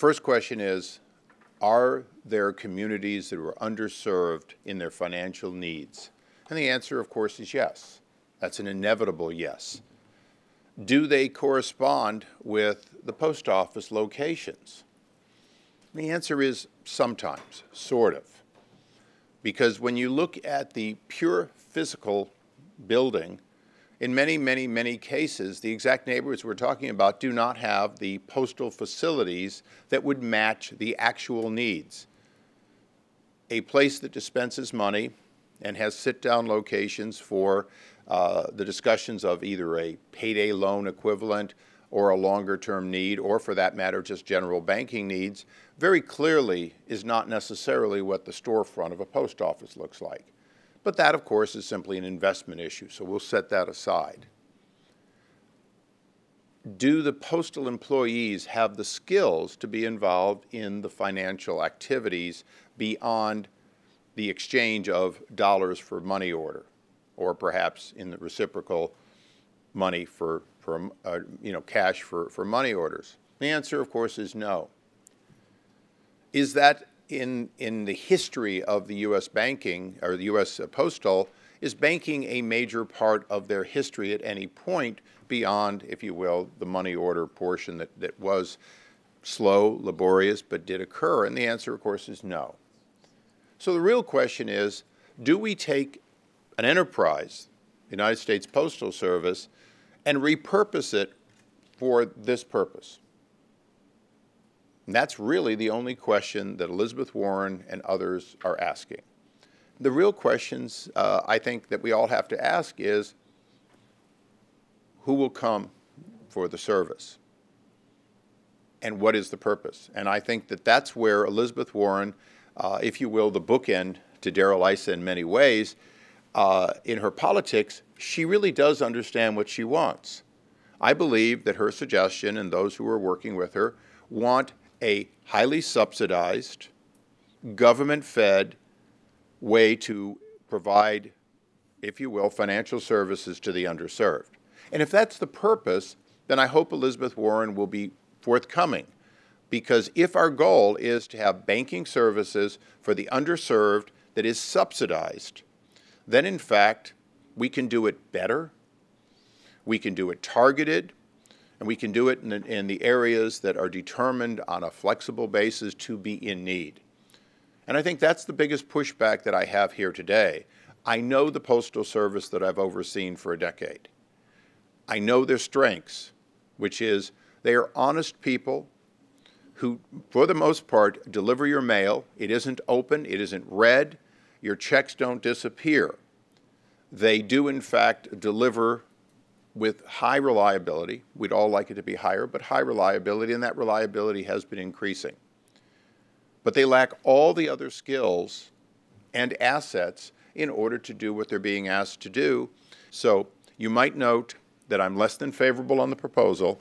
first question is, are there communities that are underserved in their financial needs? And the answer, of course, is yes. That's an inevitable yes. Do they correspond with the post office locations? The answer is sometimes, sort of. Because when you look at the pure physical building, in many, many, many cases, the exact neighborhoods we're talking about do not have the postal facilities that would match the actual needs. A place that dispenses money and has sit-down locations for the discussions of either a payday loan equivalent or a longer-term need, or for that matter, just general banking needs, very clearly is not necessarily what the storefront of a post office looks like. But that, of course, is simply an investment issue, so we'll set that aside. Do the postal employees have the skills to be involved in the financial activities beyond the exchange of dollars for money order, or perhaps in the reciprocal money for cash for money orders? The answer, of course, is no. Is that in the history of the U.S. banking, or the U.S. Postal, is banking a major part of their history at any point beyond, if you will, the money order portion that was slow, laborious, but did occur? And the answer, of course, is no. So the real question is, do we take an enterprise, the United States Postal Service, and repurpose it for this purpose? And that's really the only question that Elizabeth Warren and others are asking. The real questions I think that we all have to ask is, who will come for the service? And what is the purpose? And I think that that's where Elizabeth Warren, if you will, the bookend to Darrell Issa in many ways, in her politics, she really does understand what she wants. I believe that her suggestion and those who are working with her want a highly subsidized, government-fed way to provide, if you will, financial services to the underserved. And if that's the purpose, then I hope Elizabeth Warren will be forthcoming. Because if our goal is to have banking services for the underserved that is subsidized, then in fact, we can do it better, we can do it targeted, and we can do it in the areas that are determined on a flexible basis to be in need. And I think that's the biggest pushback that I have here today. I know the Postal Service that I've overseen for a decade. I know their strengths, which is they are honest people who, for the most part, deliver your mail. It isn't open, it isn't read, your checks don't disappear. They do, in fact, deliver with high reliability. We'd all like it to be higher, but high reliability, and that reliability has been increasing. But they lack all the other skills and assets in order to do what they're being asked to do. So you might note that I'm less than favorable on the proposal,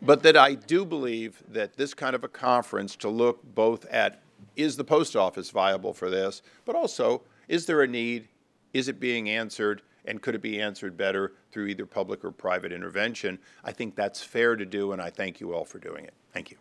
but that I do believe that this kind of a conference to look both at, is the post office viable for this, but also, is there a need? Is it being answered, and could it be answered better through either public or private intervention? I think that's fair to do, and I thank you all for doing it. Thank you.